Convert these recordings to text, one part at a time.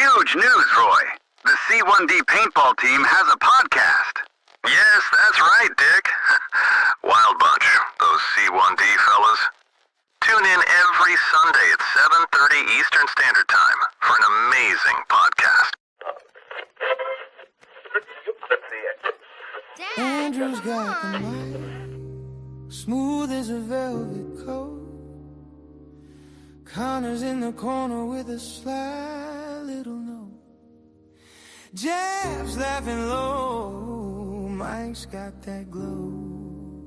Huge news, Roy. The C1D paintball team has a podcast. Yes, that's right, Dick. Wild bunch, those C1D fellas. Tune in every Sunday at 7:30 Eastern Standard Time for an amazing podcast. Andrew's got the mic, smooth as a velvet coat. Connor's in the corner with a sly little note. Jeff's laughing low, Mike's got that glow.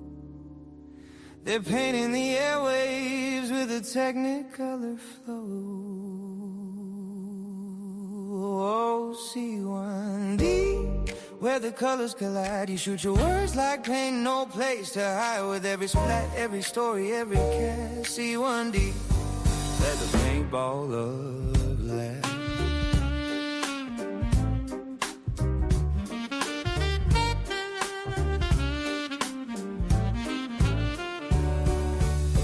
They're painting the airwaves with a technicolor flow. Oh, C1D, where the colors collide. You shoot your words like paint, no place to hide. With every splat, every story, every cast. C1D, let the paintball love last.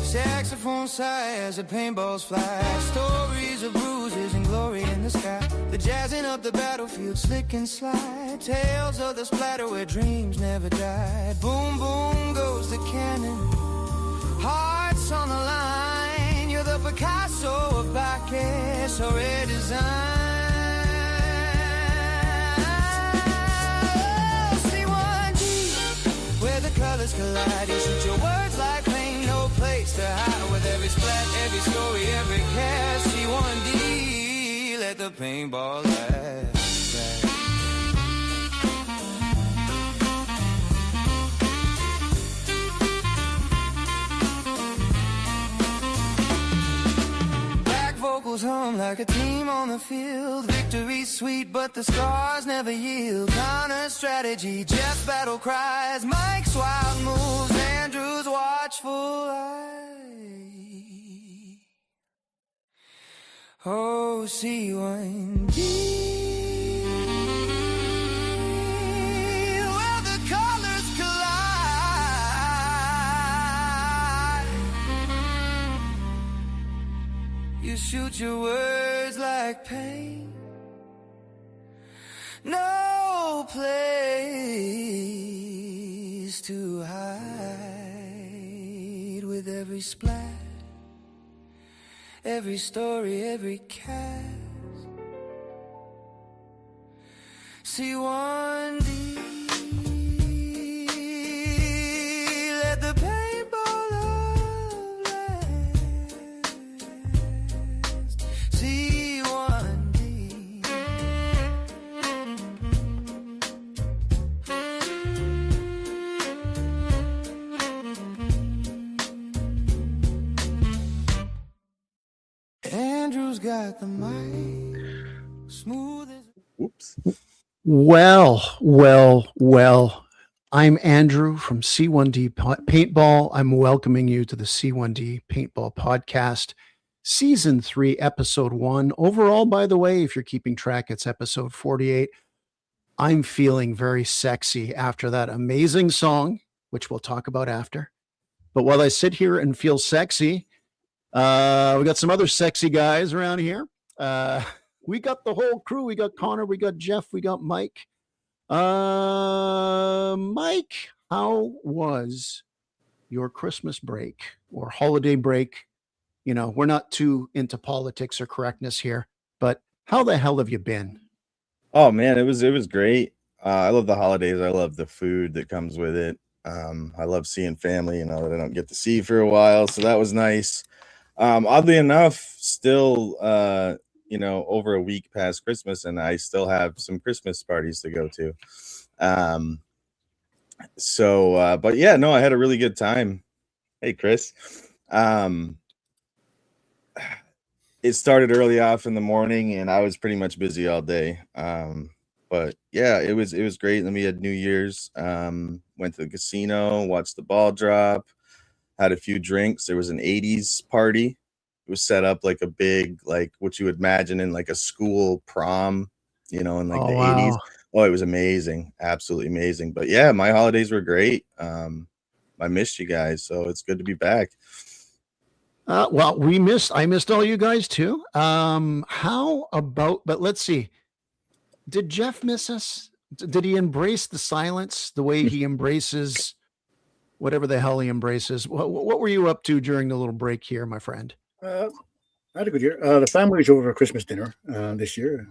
Saxophone sigh as the paintballs fly. Stories of bruises and glory in the sky. The jazzing up the battlefield, slick and slide. Tales of the splatter where dreams never died. Boom, boom goes the cannon. Hearts on the line. You're the Picasso of Bacchus or a design. Oh, C1D, where the colors collide. You shoot your words like paint, no place to hide. With every splat, every story, every cast. C1D, let the paintball last. Vocals hum like a team on the field. Victory's sweet, but the scars never yield. Connor's strategy, Jeff's battle cries. Mike's wild moves, Andrew's watchful eye. Oh, C1D, where the colors collide. You shoot your words like paint, no place to hide. With every splat, every story, every cast. C1D, let the paintball last. C1D. Andrew's got the mic, smooth as... Whoops. Well. I'm Andrew from C1D Paintball. I'm welcoming you to the C1D Paintball Podcast, Season 3, Episode 1. Overall, by the way, if you're keeping track, it's Episode 48. I'm feeling very sexy after that amazing song, which we'll talk about after. But while I sit here and feel sexy, we got some other sexy guys around here. We got the whole crew. We got Connor, we got Jeff, we got Mike. Mike, how was your Christmas break or holiday break? You know, we're not too into politics or correctness here, but how the hell have you been? Oh man, it was great. I love the holidays. I love the food that comes with it. I love seeing family, that I don't get to see for a while. So that was nice. Oddly enough, still, over a week past Christmas, and I still have some Christmas parties to go to. But yeah, no, I had a really good time. Hey, Chris. It started early off in the morning, and I was pretty much busy all day. But yeah, it was great. Then we had New Year's. Went to the casino, watched the ball drop, had a few drinks. There was an 80s party. It was set up like a big, like what you would imagine in like a school prom, in like the 80s. Oh, it was amazing. Absolutely amazing. But yeah, my holidays were great. I missed you guys, so it's good to be back. Well, I missed all you guys too. How about, but let's see. Did Jeff miss us? Did he embrace the silence the way he embraces whatever the hell he embraces? What were you up to during the little break here, my friend? I had a good year. The family was over for Christmas dinner this year.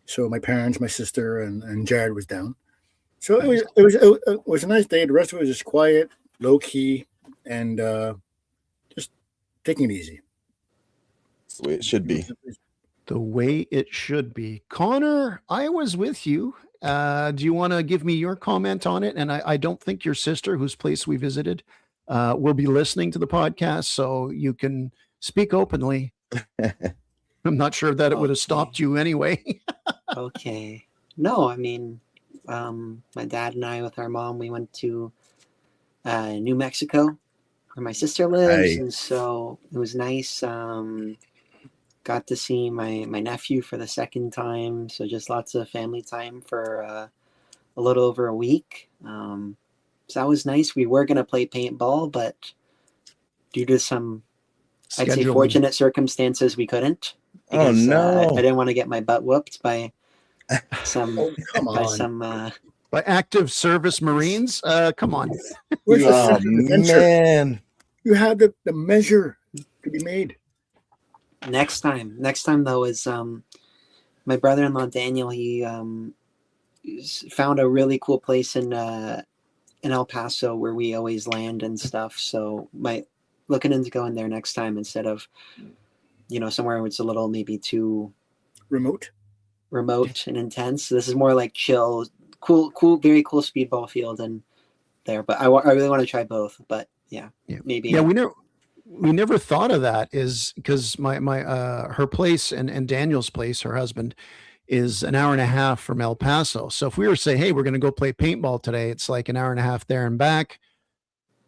So my parents, my sister, and Jared was down. So it was a nice day. The rest of it was just quiet, low key, and just taking it easy. That's the way it should be. The way it should be. Connor, I was with you. Do you want to give me your comment on it? And I don't think your sister, whose place we visited, will be listening to the podcast, so you can speak openly. I'm not sure that it would have stopped you anyway. Okay. No, I mean, my dad and I, with our mom, we went to New Mexico, where my sister lives, Hey. and so it was nice. Got to see my nephew for the second time, so just lots of family time for a little over a week. So that was nice. We were going to play paintball, but due to some, I'd say, Scheduling. fortunate circumstances, we couldn't. Oh, because, no. I didn't want to get my butt whooped by some Oh, come by on. some By active service Marines? Come on. Where's the Oh, sense of adventure? man. You had the measure to be made. next time though is my brother-in-law Daniel. He found a really cool place in El Paso where we always land and stuff, so looking into going there next time instead of somewhere where it's a little maybe too Remote. remote and intense. This is more like chill, cool, very cool speedball field and there. But I really want to try both. But yeah. Maybe. Yeah, we never thought of that, is because my her place and Daniel's place, her husband, is an hour and a half from El Paso. So if we were to say, hey, we're going to go play paintball today, it's like an hour and a half there and back,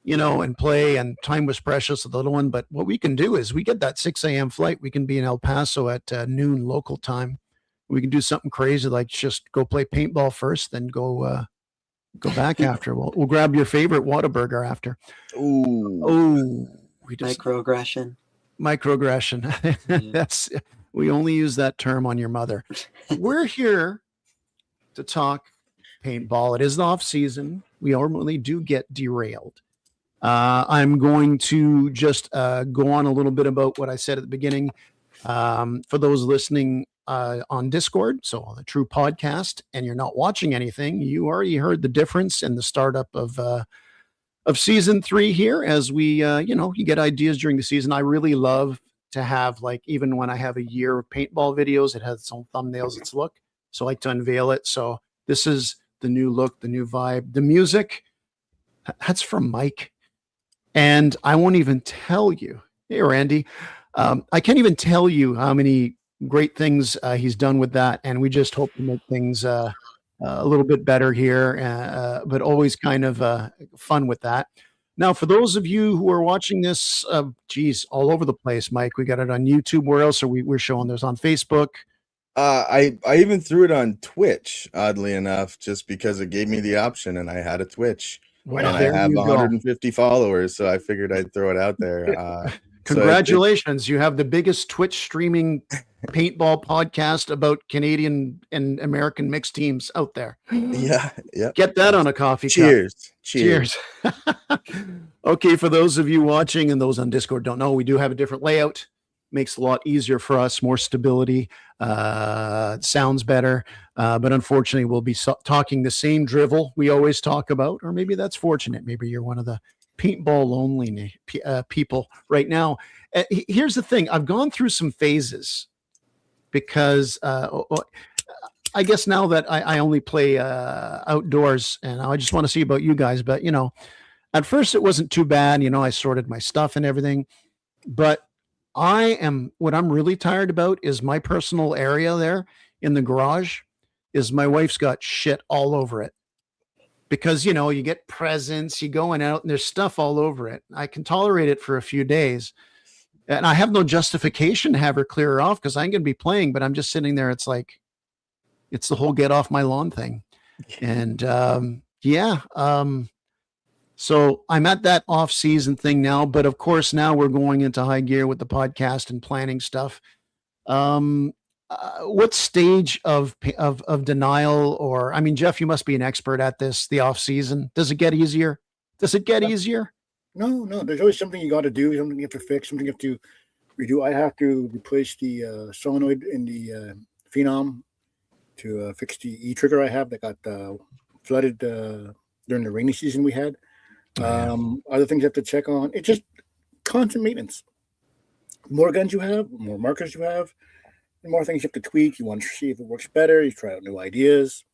and play, and time was precious with the little one. But what we can do is we get that 6 a.m. flight. We can be in El Paso at noon local time. We can do something crazy like just go play paintball first, then go back after. We'll grab your favorite Whataburger after. Ooh. Oh, we just Microaggression. That's, we only use that term on your mother. We're here to talk paintball. It is the off season. We normally do get derailed. I'm going to just go on a little bit about what I said at the beginning. For those listening on Discord, so on the True Podcast, and you're not watching anything, you already heard the difference in the startup of season 3 here. As we, you get ideas during the season. I really love to have, like, even when I have a year of paintball videos, it has its own thumbnails, its look. So I like to unveil it. So this is the new look, the new vibe, the music. That's from Mike. And I won't even tell you. Hey, Randy. I can't even tell you how many great things he's done with that. And we just hope to make things a little bit better here, but always kind of fun with that. Now, for those of you who are watching this, all over the place, Mike, we got it on YouTube. Where else are we're showing this? On Facebook? I even threw it on Twitch, oddly enough, just because it gave me the option, and I had a Twitch. Well, and I there have you go. 150 followers, so I figured I'd throw it out there. Congratulations. You have the biggest Twitch streaming paintball podcast about Canadian and American mixed teams out there. Yeah. Get that on a coffee Cheers. cup. Cheers. Okay, for those of you watching and those on Discord don't know, we do have a different layout. Makes it a lot easier for us, more stability, sounds better. But unfortunately, we'll be talking the same drivel we always talk about, or maybe that's fortunate. Maybe you're one of the paintball only people right now. Here's the thing. I've gone through some phases because I guess now that I only play outdoors, and I just want to see about you guys. But, at first it wasn't too bad. I sorted my stuff and everything. But what I'm really tired about is my personal area there in the garage. Is my wife's got shit all over it. Because, you get presents, you going out, and there's stuff all over it. I can tolerate it for a few days. And I have no justification to have her clear her off because I'm going to be playing, but I'm just sitting there. It's like, it's the whole get off my lawn thing. And So I'm at that off season thing now, but of course now we're going into high gear with the podcast and planning stuff. Um, what stage of denial, or I mean, Jeff, you must be an expert at this. The off season, does it get easier? Does it get easier? No, there's always something you got to do, something you have to fix, something you have to redo. I have to replace the solenoid in the Phenom to fix the E-trigger I have that got flooded during the rainy season we had. Other things you have to check on. It's just constant maintenance. More guns you have, more markers you have, the more things you have to tweak. You want to see if it works better. You try out new ideas.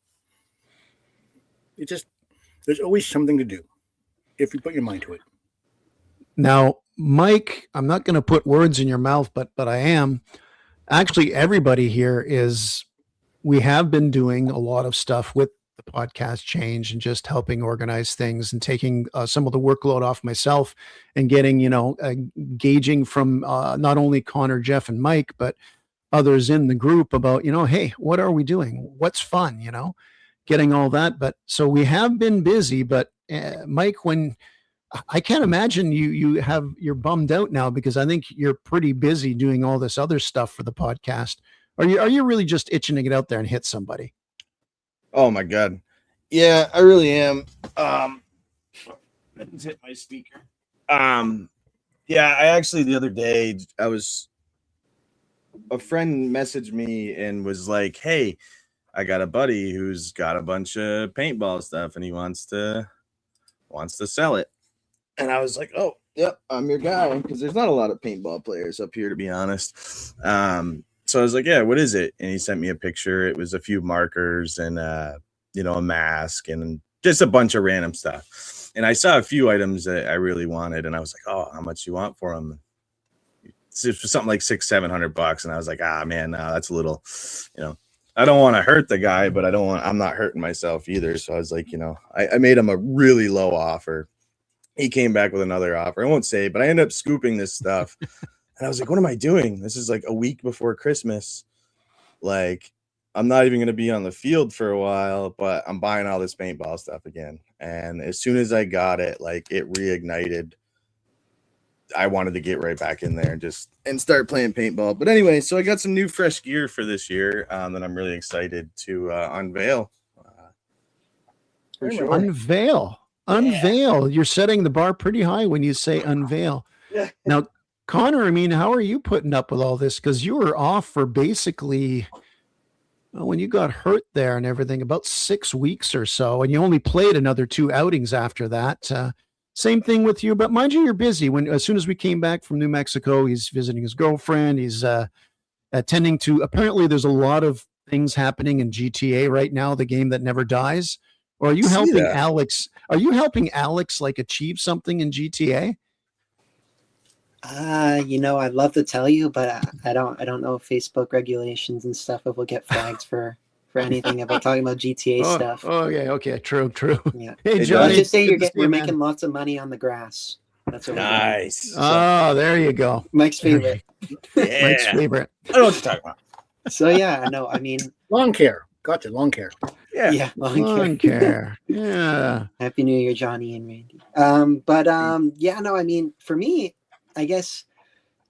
There's always something to do if you put your mind to it. Now, Mike, I'm not going to put words in your mouth, but I am. Actually, everybody here is, we have been doing a lot of stuff with the podcast change and just helping organize things and taking some of the workload off myself and getting, gauging from not only Connor, Jeff, and Mike, but others in the group about, hey, what are we doing? What's fun, getting all that. But so we have been busy, but Mike, when I can't imagine you're bummed out now, because I think you're pretty busy doing all this other stuff for the podcast. Are you really just itching to get out there and hit somebody? Oh my God. Yeah, I really am. Let's hit my speaker. Yeah, I actually, the other day, a friend messaged me and was like, hey, I got a buddy who's got a bunch of paintball stuff and he wants to sell it. And I was like, oh, yep, I'm your guy, because there's not a lot of paintball players up here, to be honest. So I was like, yeah, what is it? And he sent me a picture. It was a few markers and, a mask and just a bunch of random stuff. And I saw a few items that I really wanted. And I was like, oh, how much you want for them? It's something like $600-700. And I was like, man, no, that's a little, I don't want to hurt the guy, but I'm not hurting myself either. So I was like, I made him a really low offer. He came back with another offer. I won't say, but I ended up scooping this stuff. And I was like, what am I doing? This is like a week before Christmas. Like, I'm not even going to be on the field for a while, but I'm buying all this paintball stuff again. And as soon as I got it, like, it reignited. I wanted to get right back in there and start playing paintball. But anyway, so I got some new fresh gear for this year that I'm really excited to unveil. For sure. Unveil. You're setting the bar pretty high when you say unveil. Yeah. Now, Connor, I mean, how are you putting up with all this? Because you were off for basically, when you got hurt there and everything, about 6 weeks or so, and you only played another 2 outings after that. Same thing with you, but mind you, you're busy. As soon as we came back from New Mexico, he's visiting his girlfriend. He's attending to, apparently there's a lot of things happening in GTA right now, the game that never dies. Or are you helping Alex? Are you helping Alex like achieve something in GTA? I'd love to tell you, but I don't know Facebook regulations and stuff if we'll get flagged for anything about talking about GTA stuff. Oh yeah, okay, true. Yeah. Hey, Johnny, Johnny, just say you're making lots of money on the grass. That's what nice. Oh, there you go. Mike's favorite. Yeah. Mike's favorite. I don't know what you're talking about. So yeah, no, I mean, Lawn care. Gotcha, lawn care. Yeah, Lawn care. Yeah. Happy New Year, Johnny and Randy. Yeah, no, I mean, for me, I guess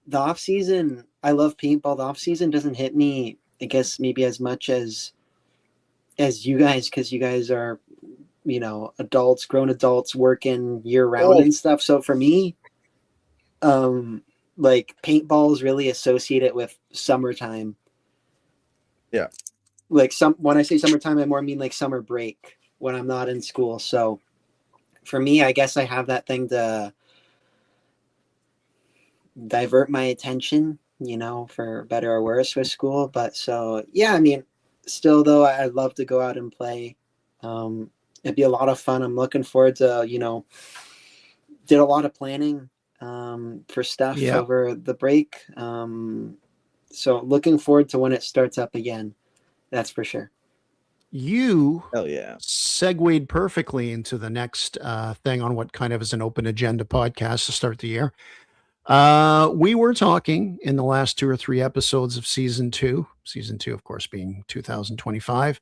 the off season, I love paintball. The off season doesn't hit me, I guess, maybe as much as you guys, because you guys are, grown adults working year round and stuff. So for me, like paintball is really associated with summertime. Yeah. Like when I say summertime, I more mean like summer break when I'm not in school. So for me, I guess I have that thing to divert my attention, for better or worse with school. But so, yeah, I mean, still though, I'd love to go out and play. It'd be a lot of fun. I'm looking forward to, did a lot of planning for stuff over the break. So looking forward to when it starts up again. That's for sure. You Hell yeah. segued perfectly into the next thing on what kind of is an open agenda podcast to start the year. We were talking in the last 2 or 3 episodes of season 2, of course, being 2025,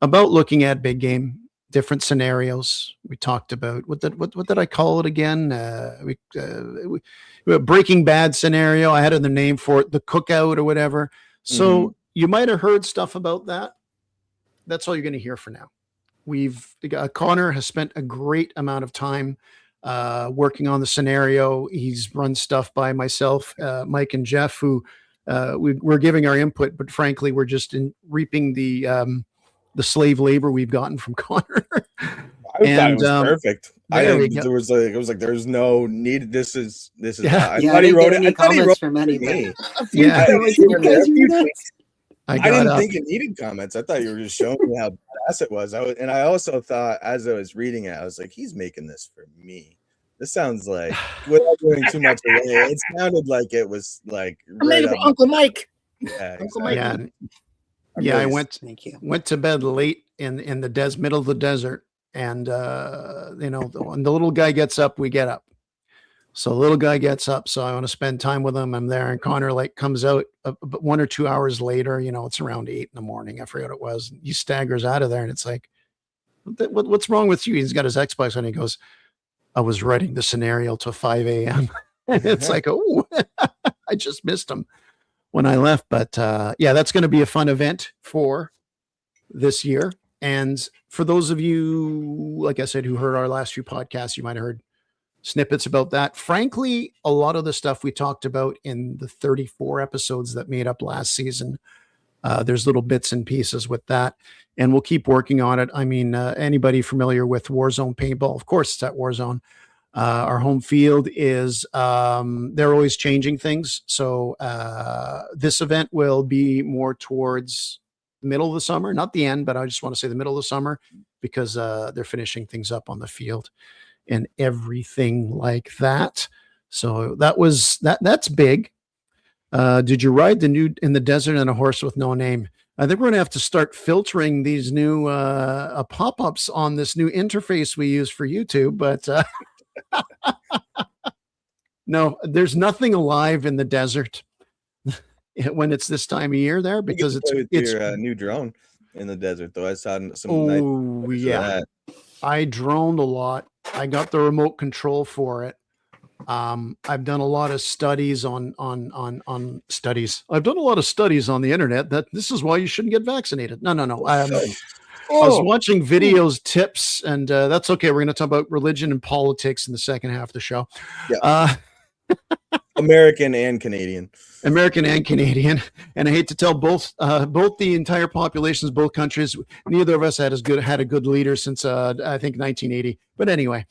about looking at big game different scenarios. We talked about what did I call it again? Breaking Bad scenario. I had the name for it, the cookout or whatever. So you might have heard stuff about that. That's all you're going to hear for now. Connor has spent a great amount of time working on the scenario. He's run stuff by myself, Mike, and Jeff, who we're giving our input, but frankly, we're just reaping the slave labor we've gotten from Connor. I thought it was perfect. It was like there's no need. This is. Yeah, I thought he wrote it. I thought he wrote from anybody. Yeah, I didn't think it needed comments. I thought you were just showing me how badass it was. I also thought, as I was reading it, I was like, he's making this for me. This sounds like, without doing too much away, it sounded like it was like I made it for Uncle Mike. Yeah, Uncle exactly. Mike. Yeah, I went to bed late in the middle of the desert, and when the little guy gets up, we get up. So the little guy gets up, so I want to spend time with him. I'm there, and Connor comes out 1 or 2 hours later. It's around 8 a.m. I forget what it was. He staggers out of there, and it's like, what's wrong with you? He's got his Xbox on. He goes, I was writing the scenario till 5 a.m. It's like, oh, I just missed him when I left. But that's going to be a fun event for this year. And for those of you, like I said, who heard our last few podcasts, you might have heard snippets about that. Frankly, a lot of the stuff we talked about in the 34 episodes that made up last season, there's little bits and pieces with that, and we'll keep working on it. I mean, anybody familiar with Warzone paintball? Of course, it's at Warzone. Our home field is, they're always changing things. So this event will be more towards the middle of the summer, not the end, but I just want to say the middle of the summer, because they're finishing things up on the field and everything like that. So that's big. Did you ride in the desert on a horse with no name? I think we're going to have to start filtering these new pop-ups on this new interface we use for YouTube. But no, there's nothing alive in the desert when it's this time of year there, because it's your new drone in the desert, though. I saw some. I droned a lot. I got the remote control for it. I've done a lot of studies on studies. I've done a lot of studies on the internet that this is why you shouldn't get vaccinated. No. I was watching videos, tips, and that's okay. We're going to talk about religion and politics in the second half of the show. Yeah. American and Canadian. And I hate to tell both the entire populations, both countries, neither of us had a good leader since I think 1980. But anyway,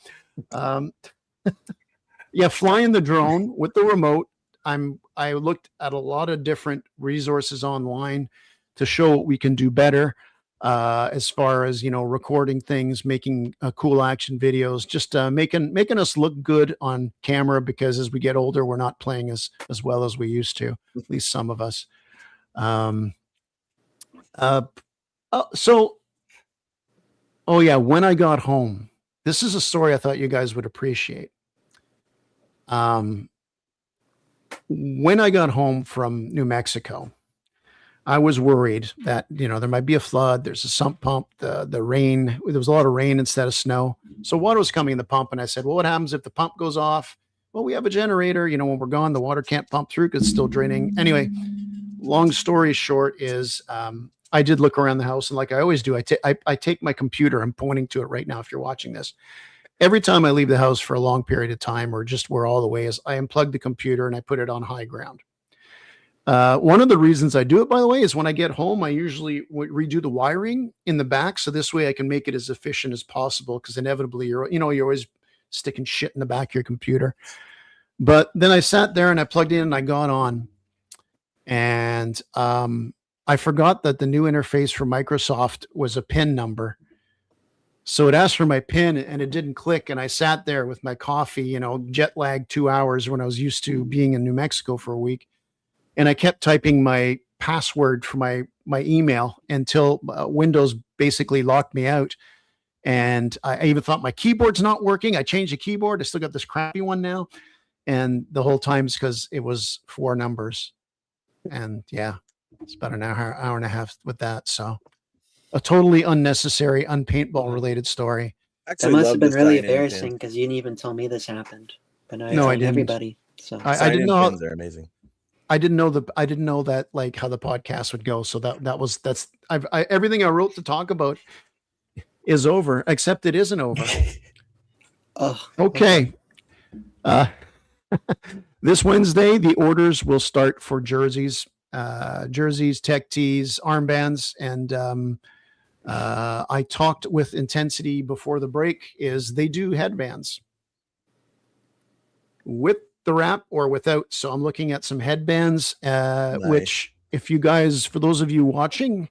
flying the drone with the remote. I looked at a lot of different resources online to show what we can do better, as far as recording things, making cool action videos, just making us look good on camera, because as we get older, we're not playing as well as we used to, at least some of us. When I got home, this is a story I thought you guys would appreciate. When I got home from New Mexico, I was worried that, there might be a flood. There's a sump pump, the rain, there was a lot of rain instead of snow. So water was coming in the pump. And I said, well, what happens if the pump goes off? Well, we have a generator, when we're gone, the water can't pump through because it's still draining. Anyway, long story short is, I did look around the house, and like I always do, I take my computer. I'm pointing to it right now. If you're watching this, every time I leave the house for a long period of time, or just where all the way is, I unplug the computer and I put it on high ground. One of the reasons I do it, by the way, is when I get home, I usually redo the wiring in the back. So this way I can make it as efficient as possible, because inevitably you're always sticking shit in the back of your computer. But then I sat there and I plugged in and I got on, and I forgot that the new interface for Microsoft was a PIN number. So it asked for my PIN and it didn't click. And I sat there with my coffee, jet lag 2 hours when I was used to being in New Mexico for a week. And I kept typing my password for my email until Windows basically locked me out. And I even thought my keyboard's not working. I changed the keyboard. I still got this crappy one now. And the whole time is because it was 4 numbers. And it's about an hour and a half with that. So a totally unnecessary, unpaintball related story. That Actually, must love have been the really sign-in embarrassing pins. because you didn't even tell me this happened. But now you're No, I telling didn't. everybody. So I didn't Sign-in know pins are amazing. I didn't know that like how the podcast would go. So that's everything I wrote to talk about is over, except it isn't over. oh, Okay. This Wednesday, the orders will start for jerseys, tech tees, armbands, and I talked with Intensity before the break. Is they do headbands with the wrap or without. So I'm looking at some headbands, which if you guys, for those of you watching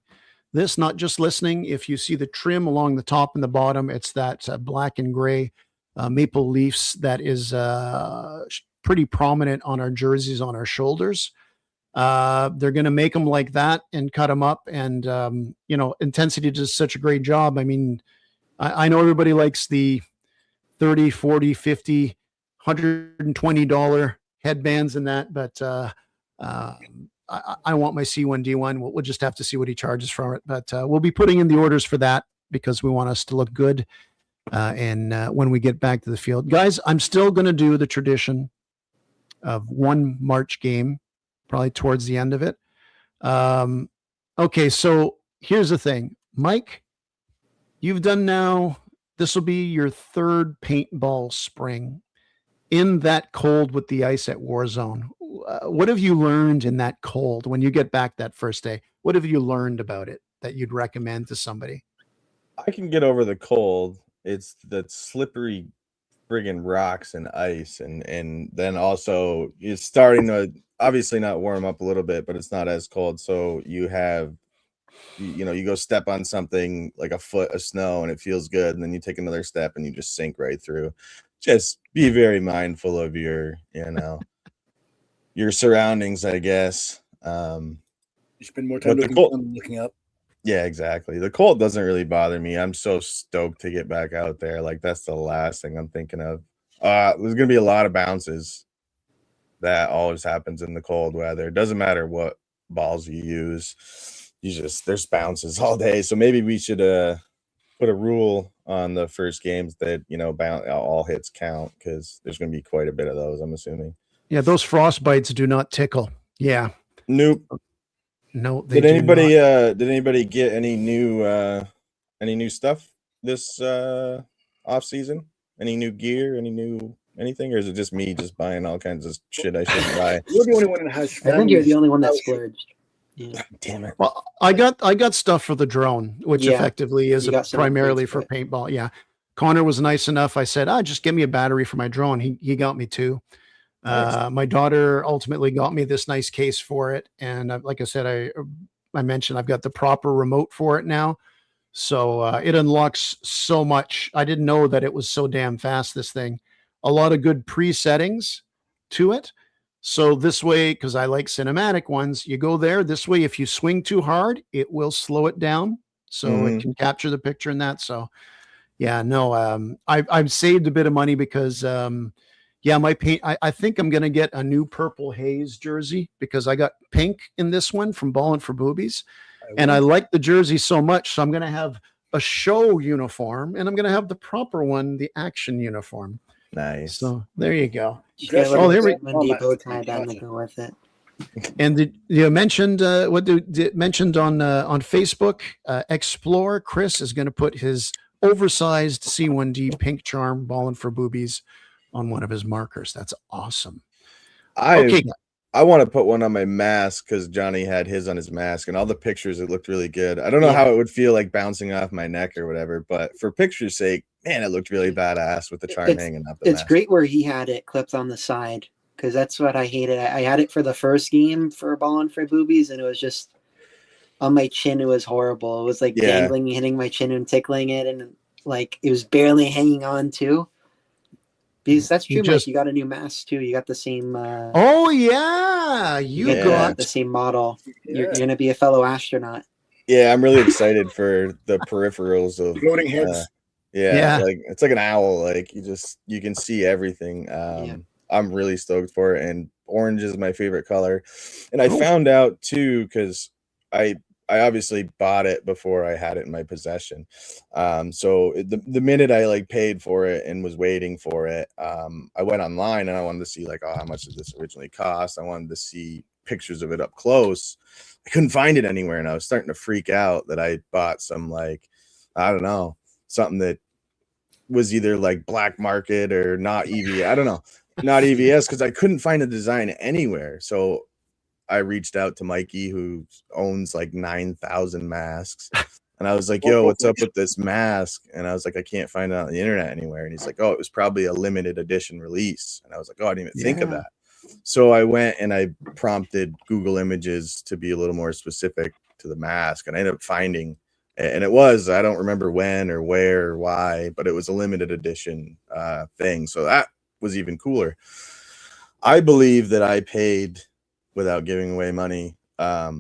this, not just listening, if you see the trim along the top and the bottom, it's that black and gray maple leafs that is pretty prominent on our jerseys on our shoulders. They're going to make them like that and cut them up. And, Intensity does such a great job. I mean, I know everybody likes the 30, 40, 50, $120 headbands and that, but I want my C1D1. We'll just have to see what he charges for it, but we'll be putting in the orders for that because we want us to look good. And when we get back to the field, guys, I'm still going to do the tradition of one March game, probably towards the end of it. Okay. So here's the thing, Mike, you've done now, this will be your third paintball spring in that cold with the ice at Warzone. What have you learned in that cold when you get back that first day? What have you learned about it that you'd recommend to somebody? I can get over the cold. It's the slippery friggin' rocks and ice, and then also it's starting to obviously not warm up a little bit, but it's not as cold. So you have, you go step on something like a foot of snow and it feels good, and then you take another step and you just sink right through. Just be very mindful of your surroundings, I guess. You spend more time looking down than looking up. Yeah, exactly. The cold doesn't really bother me. I'm so stoked to get back out there. Like, that's the last thing I'm thinking of. There's gonna be a lot of bounces. That always happens in the cold weather. It doesn't matter what balls you use. There's bounces all day. So maybe we should put a rule on the first games that all hits count, because there's going to be quite a bit of those, I'm assuming. Yeah, those frostbites do not tickle. Yeah. Nope. No. Did anybody get any new stuff this off season? Any new gear? Anything, or is it just me just buying all kinds of shit I shouldn't buy? You're the only one that has. I think you're the only one that splurged. Yeah. Damn it. Well, I got stuff for the drone, which effectively is primarily for paintball. Yeah. Connor was nice enough. I said, just give me a battery for my drone. He got me two. Nice. My daughter ultimately got me this nice case for it. And like I said, I mentioned I've got the proper remote for it now. So it unlocks so much. I didn't know that it was so damn fast, this thing. A lot of good pre-settings to it. So this way, because I like cinematic ones, you go there. This way, if you swing too hard, it will slow it down. So it can capture the picture in that. So yeah, no, I've saved a bit of money because my paint, I think I'm going to get a new purple haze jersey because I got pink in this one from Ballin' for Boobies. And I like the jersey so much. So I'm going to have a show uniform and I'm going to have the proper one, the action uniform. Nice. So there you go. There we bow tie down to go with it. And you mentioned mentioned on Facebook, Explore Chris is going to put his oversized C1D pink charm Ballin' for Boobies on one of his markers. That's awesome. I want to put one on my mask because Johnny had his on his mask, and all the pictures, it looked really good. I don't know how it would feel like bouncing off my neck or whatever, but for picture's sake, man, it looked really badass with the charm hanging up. It's great where he had it clipped on the side, because that's what I hated. I had it for the first game for Ballin' for Boobies, and it was just on my chin. It was horrible. It was like dangling, hitting my chin and tickling it, and like it was barely hanging on too. Because that's true, Mike. You got a new mask too. You got the same. You got the same model. Yeah. You're gonna be a fellow astronaut. Yeah, I'm really excited for the peripherals of floating heads. Like it's like an owl. Like you can see everything. I'm really stoked for it, and orange is my favorite color. And I found out too, because I I obviously bought it before I had it in my possession. So the minute I like paid for it and was waiting for it, I went online and I wanted to see like, oh, how much did this originally cost? I wanted to see pictures of it up close. I couldn't find it anywhere, and I was starting to freak out that I bought some like, I don't know, something that was either like black market or not EVS. I don't know, not EVS, because I couldn't find a design anywhere. So I reached out to Mikey, who owns like 9,000 masks. And I was like, yo, what's up with this mask? And I was like, I can't find it on the internet anywhere. And he's like, oh, it was probably a limited edition release. And I was like, oh, I didn't even think of that. So I went and I prompted Google Images to be a little more specific to the mask. And I ended up finding, and it was, I don't remember when or where or why, but it was a limited edition thing. So that was even cooler. I believe that I paid without giving away money. I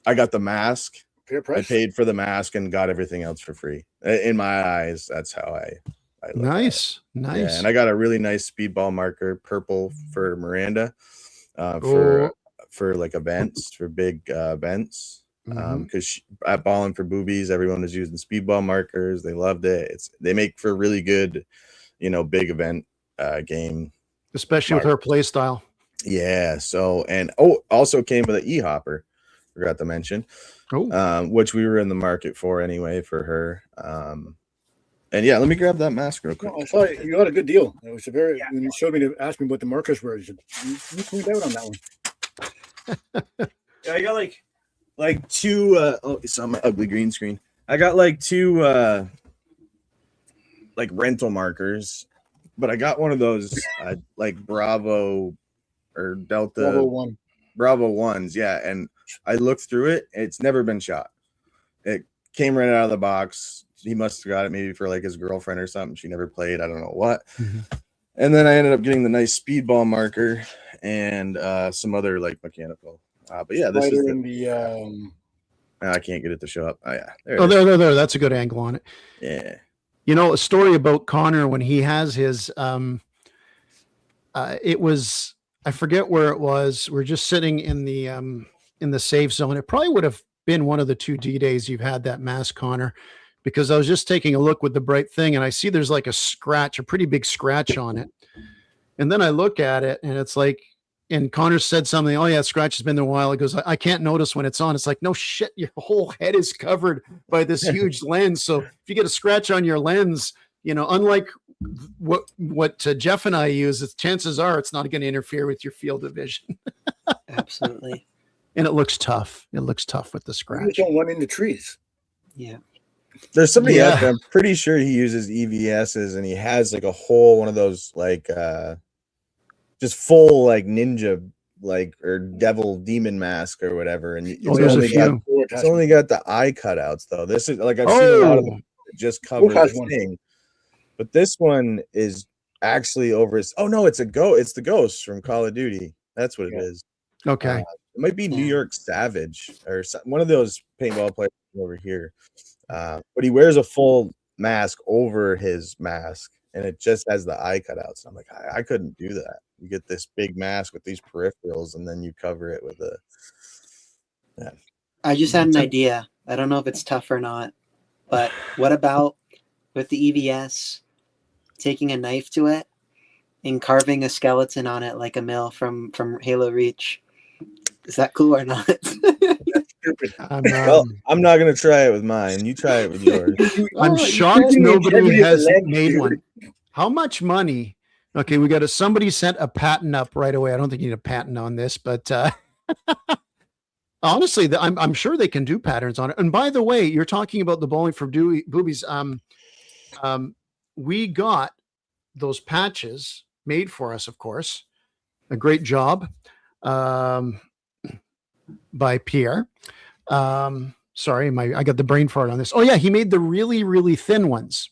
got the mask. Fair price. I paid for the mask and got everything else for free. In my eyes, that's how I look Nice. Yeah, and I got a really nice speedball marker, purple, for Miranda, for like events, for big events. Because at Ballin' for Boobies, everyone was using speedball markers. They loved it. They make for really good, big event game, especially with her play style. Yeah. So, and also came with an e-hopper, forgot to mention, which we were in the market for anyway for her. And yeah, let me grab that mask real quick. No, I saw it. You got a good deal. It was when you showed me to ask me what the markers were. You cleaned out on that one. Yeah, I got like two. It's on my ugly green screen. I got like two like rental markers, but I got one of those like Bravo or Delta Bravo ones. Yeah. And I looked through it. It's never been shot. It came right out of the box. He must have got it maybe for like his girlfriend or something. She never played. I don't know what. And then I ended up getting the nice speedball marker and some other like mechanical. But yeah, this is I can't get it to show up. Oh yeah. There. That's a good angle on it. Yeah. A story about Connor when he has his it was, I forget where it was. We're just sitting in the safe zone. It probably would have been one of the 2 D-days you've had that mask, Connor, because I was just taking a look with the bright thing and I see there's like a pretty big scratch on it. And then I look at it and it's like, and Connor said something, oh yeah, scratch has been there a while. He goes, I can't notice when it's on. It's like, no shit, your whole head is covered by this huge lens. So if you get a scratch on your lens, unlike what Jeff and I use, chances are it's not going to interfere with your field of vision. Absolutely. And it looks tough. It looks tough with the scratch. You don't run into trees. Yeah. There's somebody out there, I'm pretty sure he uses EVSs and he has like a whole one of those like just full like ninja like or devil demon mask or whatever. And it's only got the eye cutouts though. This is like I've seen a lot of them that just cover the thing. But this one is actually over his it's the Ghost from Call of Duty. That's what it is. Okay. It might be New York Savage or one of those paintball players over here. But he wears a full mask over his mask and it just has the eye cutouts. I'm like, I couldn't do that. You get this big mask with these peripherals and then you cover it with I just had an idea. I don't know if it's tough or not, but what about with the EVS taking a knife to it and carving a skeleton on it like a mill from Halo Reach? Is that cool or not? Well, I'm not gonna try it with mine. You try it with yours. I'm shocked nobody has made one. How much money? Okay, somebody sent a patent up right away. I don't think you need a patent on this, but honestly, I'm sure they can do patterns on it. And by the way, you're talking about the Bowling for Boobies. We got those patches made for us, of course. A great job by Pierre. Sorry, I got the brain fart on this. Oh yeah, he made the really, really thin ones.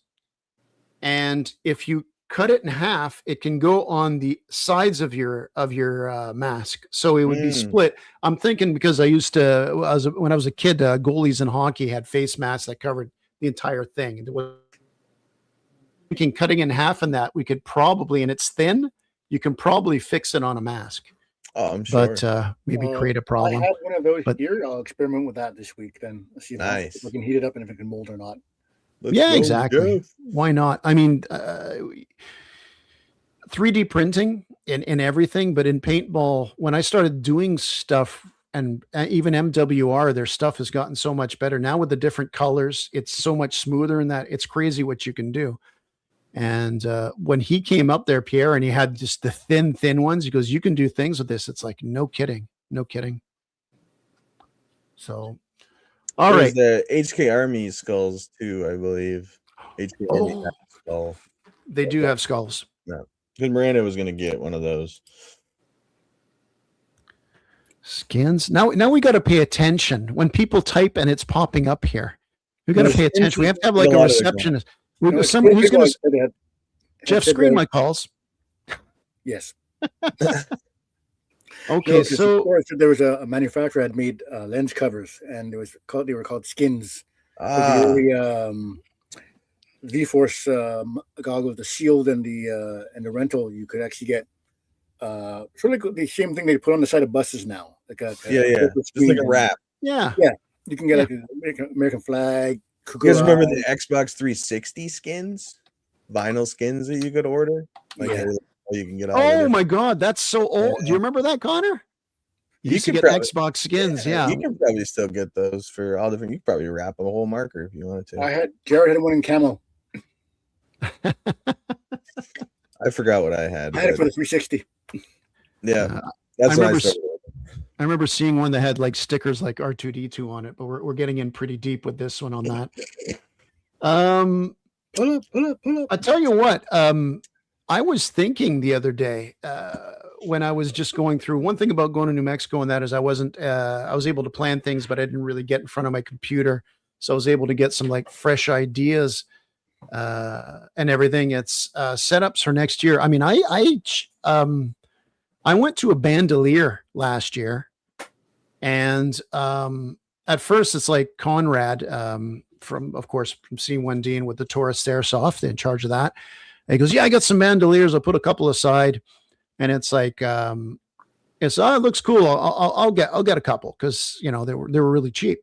And if you cut it in half, it can go on the sides of your mask. So it would be split. I'm thinking because when I was a kid, goalies in hockey had face masks that covered the entire thing. Thinking cutting in half in that, we could probably, and it's thin, you can probably fix it on a mask. Oh, I'm sure. but maybe create a I problem. have one of those But- here. I'll experiment with that this week. Then see if Nice. I can heat it up and if it can mold or not. Let's Yeah, go, exactly. Jeff. Why not? I mean, 3D printing in everything, but in paintball, when I started doing stuff and even MWR, their stuff has gotten so much better now with the different colors. It's so much smoother in that it's crazy what you can do. And when he came up there, Pierre, and he had just the thin ones, he goes, "You can do things with this." It's like, no kidding. So, all There's right. the HK Army skulls too, I believe. HK Army Oh. has a skull. They do have skulls. Because Miranda was going to get one of those. Skins. Now we got to pay attention when people type and it's popping up here. We got to No, pay skins attention. We have to have is like a a lot of the receptionist. No, Someone who's going to to Jeff screen my calls. Yes. Okay, No, 'cause so before I said there was a manufacturer had made lens covers, and they were called skins. For the early V-Force goggles, the Shield and the rental, you could actually get sort of like the same thing they put on the side of buses now, like a Yeah. Just like a wrap. yeah, You can get like an American flag. You guys remember the Xbox 360 skins? Vinyl skins that you could order? Like Yeah. you can get all oh the my God, that's so old. Do you remember that, Connor? You You used to could get probably- Xbox skins. Yeah. You can probably still get those for all different. You could probably wrap a whole marker if you wanted to. Jared had one in camo. I forgot what I had. I had it for but the 360. yeah, Uh, that's I what I remember started. I remember seeing one that had like stickers like R2D2 on it, but we're getting in pretty deep with this one on that. Pull up. I tell you what, I was thinking the other day when I was just going through one thing about going to New Mexico, and that is I was able to plan things, but I didn't really get in front of my computer. So I was able to get some like fresh ideas and everything. It's setups for next year. I mean, I went to a bandolier last year, and at first it's like Conrad from C1D and with the Taurus Airsoft in charge of that. And he goes, "Yeah, I got some bandoliers. I'll put a couple aside." And it's like, it looks cool. I'll get a couple because they were really cheap.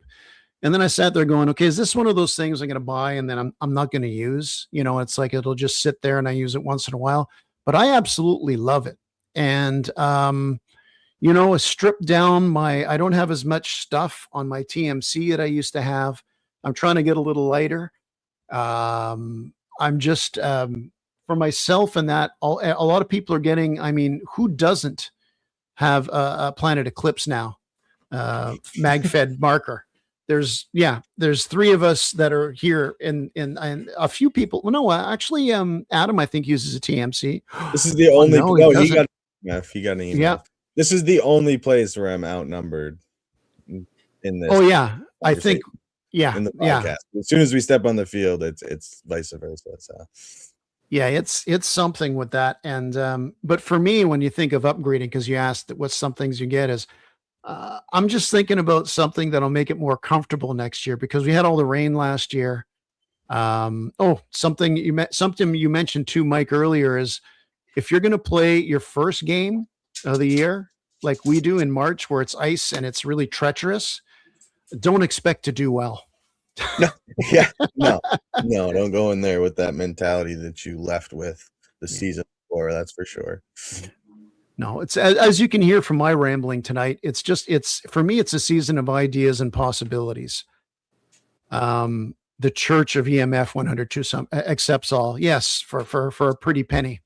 And then I sat there going, okay, is this one of those things I'm going to buy and then I'm not going to use? It's like it'll just sit there and I use it once in a while. But I absolutely love it. And stripped down I don't have as much stuff on my TMC that I used to have. I'm trying to get a little lighter. I'm just for myself and that a lot of people are getting. I mean, who doesn't have a Planet Eclipse now? Mag-fed marker. There's three of us that are here, and a few people. Well, no, actually, Adam I think uses a TMC. This is the only. He got an email. Yeah. This is the only place where I'm outnumbered in this. Oh yeah, I think. Yeah, in the podcast. As soon as we step on the field, it's vice versa. So. Yeah, it's something with that. And but for me, when you think of upgrading, because you asked what some things you get is, I'm just thinking about something that'll make it more comfortable next year because we had all the rain last year. Something you mentioned too, Mike, earlier is if you're going to play your first game of the year like we do in March, where it's ice and it's really treacherous, don't expect to do well. No, don't go in there with that mentality that you left with the season before. That's for sure. No, it's as you can hear from my rambling tonight. It's for me, it's a season of ideas and possibilities. The Church of EMF 102 accepts all. Yes, for a pretty penny.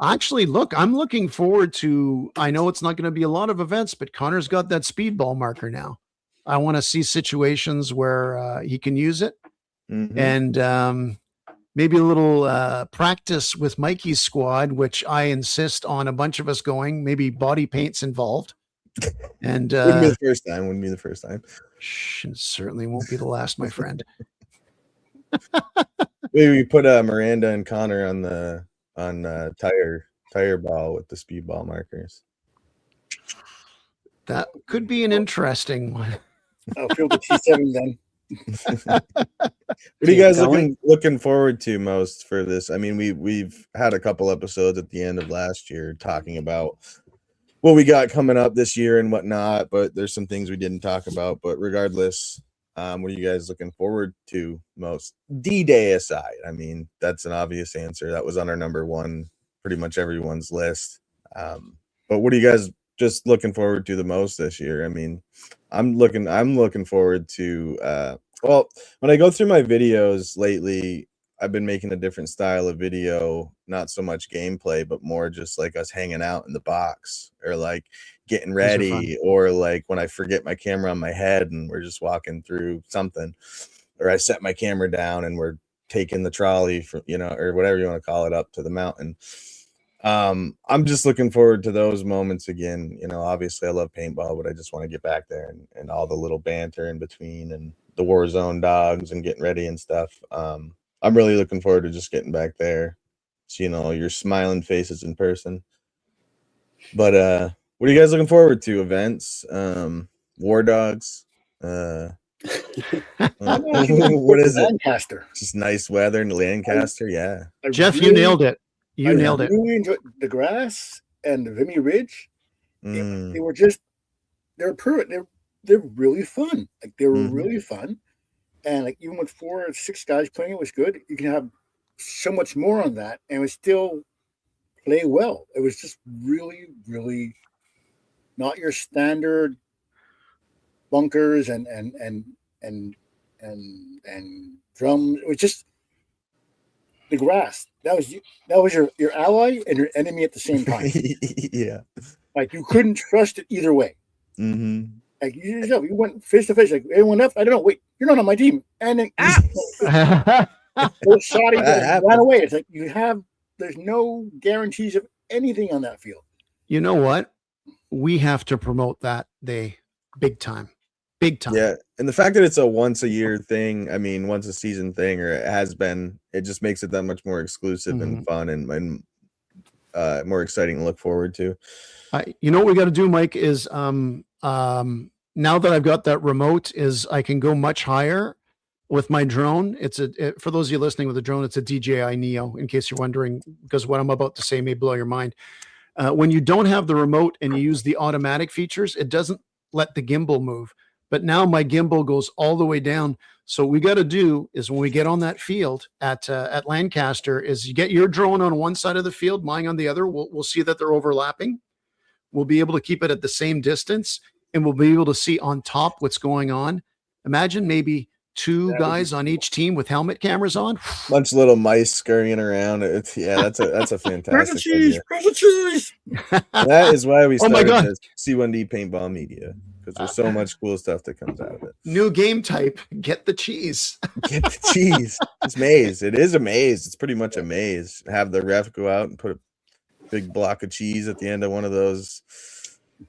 Actually, look, I'm looking forward to. I know it's not going to be a lot of events, but Connor's got that speedball marker now. I want to see situations where he can use it, and maybe a little practice with Mikey's squad, which I insist on a bunch of us going. Maybe body paint's involved, and wouldn't be the first time. It certainly won't be the last, my friend. Maybe we put Miranda and Connor on tire ball with the speedball markers. That could be an interesting one. I'll field the T7 then. What are you guys looking forward to most for this? I mean, we've had a couple episodes at the end of last year talking about what we got coming up this year and whatnot, but there's some things we didn't talk about. But regardless, what are you guys looking forward to most? D-Day aside, I mean, that's an obvious answer. That was on our number one, pretty much everyone's list. But what are you guys just looking forward to the most this year? I mean, I'm looking forward to well, when I go through my videos lately, I've been making a different style of video, not so much gameplay, but more just like us hanging out in the box or like getting These are fun. ready, or like when I forget my camera on my head and we're just walking through something, or I set my camera down and we're taking the trolley for, or whatever you want to call it, up to the mountain. I'm just looking forward to those moments again. Obviously I love paintball, but I just want to get back there and all the little banter in between and the Warzone dogs and getting ready and stuff. I'm really looking forward to just getting back there, so, your smiling faces in person. But what are you guys looking forward to? Events, war dogs, what is it? Lancaster. Just nice weather in Lancaster. Yeah, Jeff, you nailed it. You nailed it. I really enjoyed the grass and the Vimy Ridge. Mm. They were they're perfect. They're really fun. Like they were really fun. And like even with 4 or 6 guys playing, it was good. You can have so much more on that, and it would still play well. It was just really, really not your standard bunkers and drums. It was just the grass. That was your ally and your enemy at the same time. Yeah, like you couldn't trust it either way. Mm-hmm. Like you went face to face. Like anyone left? I don't know. Wait, you're not on my team. And then both shoddy ran away. It's like there's no guarantees of anything on that field. You know what? We have to promote that day big time. Big time. Yeah. And the fact that it's a once a year thing, I mean, once a season thing, or it has been, it just makes it that much more exclusive and fun and more exciting to look forward to. You know what we got to do, Mike, is now that I've got that remote, is I can go much higher with my drone. For those of you listening with a drone, it's a DJI Neo, in case you're wondering, because what I'm about to say may blow your mind. When you don't have the remote and you use the automatic features, it doesn't let the gimbal move. But now my gimbal goes all the way down. So what we got to do is when we get on that field at Lancaster, is you get your drone on one side of the field, mine on the other. We'll see that they're overlapping. We'll be able to keep it at the same distance, and we'll be able to see on top what's going on. Imagine maybe 2 guys on each team with helmet cameras on. Bunch of little mice scurrying around. That's a fantastic idea. That is why we started this C1D Paintball Media, because there's so much cool stuff that comes out of it. New game type. Get the cheese. Get the cheese. It's maze. It is a maze. It's pretty much a maze. Have the ref go out and put a big block of cheese at the end of one of those,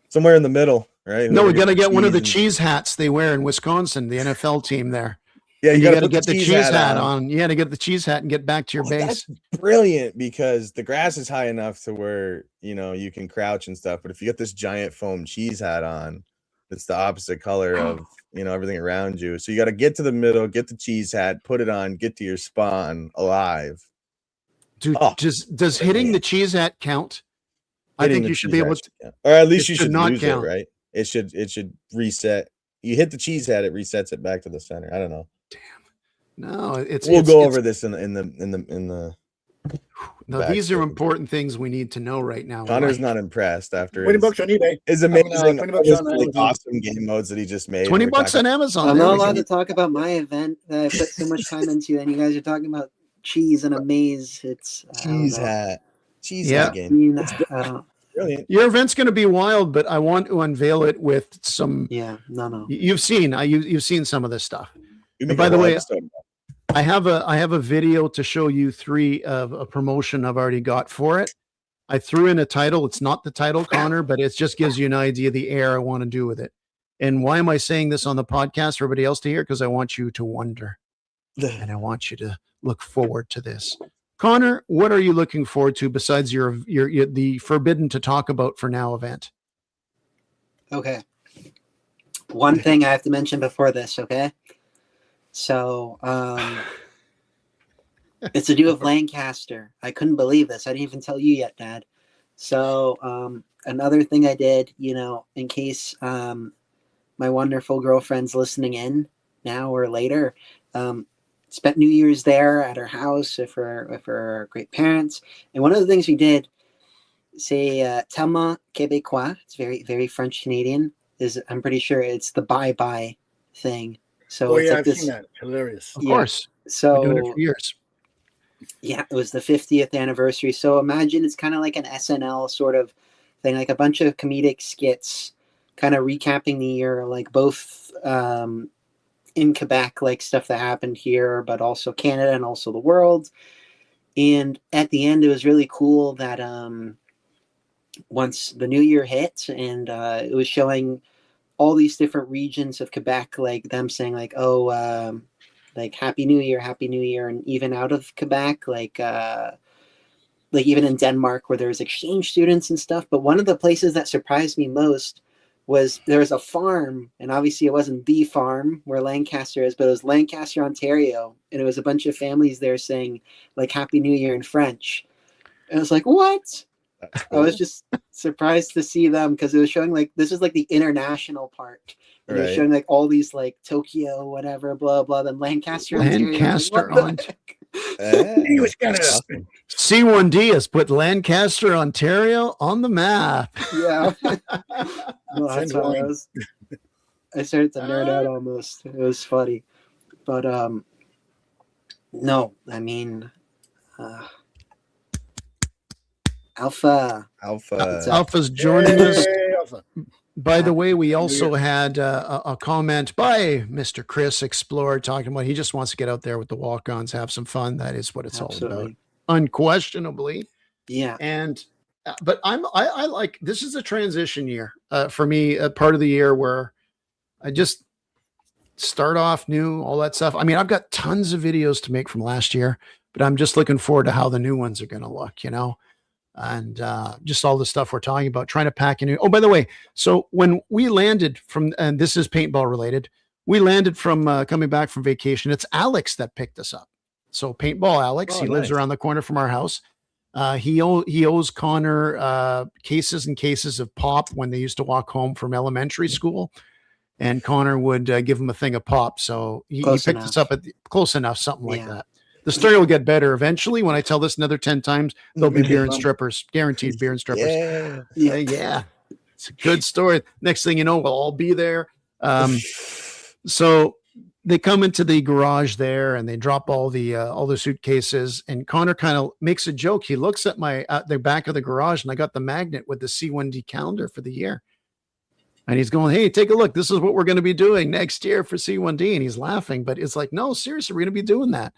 somewhere in the middle, right? No, we got to get one of the cheese hats they wear in Wisconsin, the NFL team there. Yeah, you got to get the cheese hat on. You got to get the cheese hat and get back to your base. That's brilliant, because the grass is high enough to where, you can crouch and stuff. But if you get this giant foam cheese hat on, it's the opposite color of, everything around you. So you got to get to the middle, get the cheese hat, put it on, get to your spawn alive. Dude, does hitting the cheese hat count? I think you should be able to, or at least you should not lose count. It, right? It should reset. You hit the cheese hat, it resets it back to the center. I don't know. Damn. No, we'll go over this in the. No, these are important things we need to know right now. Connor's not impressed after $20 on eBay. It's amazing. $20 on awesome game modes that he just made. $20 on Amazon. I'm not allowed to talk about my event that I put so much time into, and you guys are talking about cheese and a maze. It's cheese hat game. Brilliant. Your event's going to be wild, but I want to unveil it with some. Yeah, no. You've seen some of this stuff. And by the way, I have a video to show you 3 of a promotion I've already got for it. I threw in a title. It's not the title, Connor, but it just gives you an idea of the air I want to do with it. And why am I saying this on the podcast for everybody else to hear? Because I want you to wonder, and I want you to look forward to this. Connor, what are you looking forward to besides your the Forbidden to Talk About for Now event? Okay. One thing I have to mention before this, okay? So, it's to do with Lancaster. I couldn't believe this. I didn't even tell you yet, Dad. So another thing I did, in case my wonderful girlfriend's listening in now or later, spent New Year's there at her house with her great parents. And one of the things we did, c'est tellement québécois. It's very, very French Canadian. I'm pretty sure it's the bye thing. So it's like I've seen that. Hilarious. Of course. So Been doing it for years. Yeah, it was the 50th anniversary. So imagine it's kind of like an SNL sort of thing, like a bunch of comedic skits kind of recapping the year, like both in Quebec, like stuff that happened here, but also Canada and also the world. And at the end, it was really cool that once the new year hit and it was showing all these different regions of Quebec, like them saying like, oh, like Happy New Year. And even out of Quebec, like even in Denmark where there was exchange students and stuff. But one of the places that surprised me most was there was a farm, and obviously it wasn't the farm where Lancaster is, but it was Lancaster, Ontario. And it was a bunch of families there saying like Happy New Year in French. And I was like, what? I was just surprised to see them because it was showing like this is like the international part. And it was showing like all these like Tokyo, whatever, blah blah. Then Lancaster, Ontario. He was kind of C1D has put Lancaster, Ontario on the map. Yeah. Well, that's how I started to nerd out almost. It was funny. But no, I mean Alpha's joining us. Alpha. By the way, we also had a comment by Mr. Chris Explorer talking about he just wants to get out there with the walk-ons, have some fun. That is what it's all about, unquestionably. Yeah. And but I like, this is a transition year for me, a part of the year where I just start off new, all that stuff. I mean, I've got tons of videos to make from last year, but I'm just looking forward to how the new ones are going to look, and just all the stuff we're talking about, trying to pack in. Oh, by the way, so when we landed from, and this is paintball related, we landed from coming back from vacation. It's Alex that picked us up. So paintball Alex, he lives around the corner from our house. He owes Connor cases and cases of pop when they used to walk home from elementary school, and Connor would give him a thing of pop. So he picked us up at close enough, something like that. The story will get better eventually. When I tell this another 10 times, there'll be beer and strippers, guaranteed beer and strippers. Yeah. It's a good story. Next thing you know, we'll all be there. So they come into the garage there and they drop all the suitcases, and Connor kind of makes a joke. He looks at the back of the garage, and I got the magnet with the C1D calendar for the year. And he's going, hey, take a look. This is what we're going to be doing next year for C1D. And he's laughing, but it's like, no, seriously, we're going to be doing that.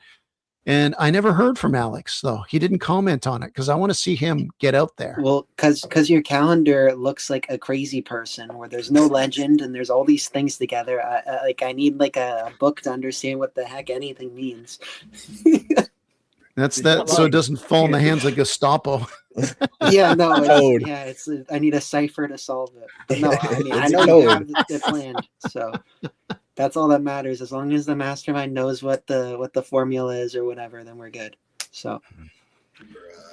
And I never heard from Alex, though. He didn't comment on it because I want to see him get out there. Well, because your calendar looks like a crazy person where there's no legend and there's all these things together. I need like a book to understand what the heck anything means. That's that, so it doesn't fall in the hands of Gestapo. Yeah, no, I need a cipher to solve it. But no, I mean, I know you have it planned, so that's all that matters. As long as the mastermind knows what the formula is or whatever, then we're good. So,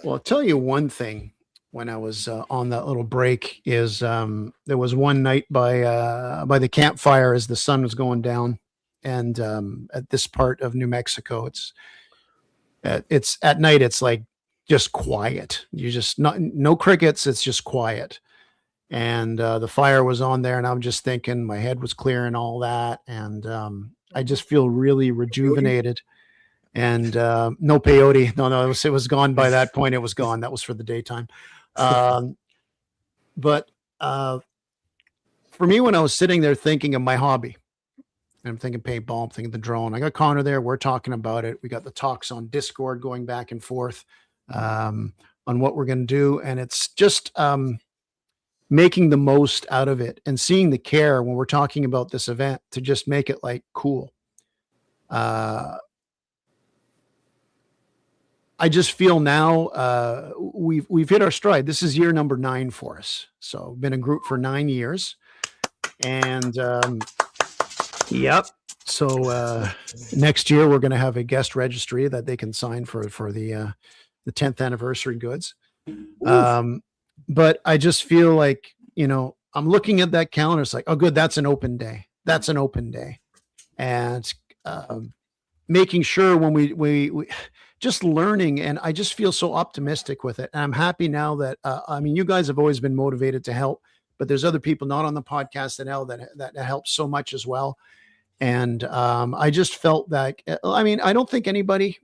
well, I'll tell you one thing. When I was on that little break, is there was one night by the campfire as the sun was going down, and at this part of New Mexico, it's at night. It's like just quiet. You just no crickets. It's just quiet. And the fire was on there, and I'm just thinking, my head was clear and all that. And I just feel really rejuvenated. And no peyote. No, it was gone by that point. It was gone. That was for the daytime. But for me, when I was sitting there thinking of my hobby, and I'm thinking paintball, I'm thinking the drone. I got Connor there. We're talking about it. We got the talks on Discord going back and forth on what we're going to do. And it's just making the most out of it and seeing the care when we're talking about this event to just make it like cool. I just feel now we've hit our stride. This is year number 9 for us. So been a group for 9 years, and yep. So next year we're going to have a guest registry that they can sign for the 10th anniversary goods. but I just feel like, I'm looking at that calendar. It's like, oh, good. That's an open day. That's an open day. And making sure when we just learning. And I just feel so optimistic with it. And I'm happy now that, you guys have always been motivated to help, but there's other people not on the podcast that helps so much as well. And I just felt that, I don't think anybody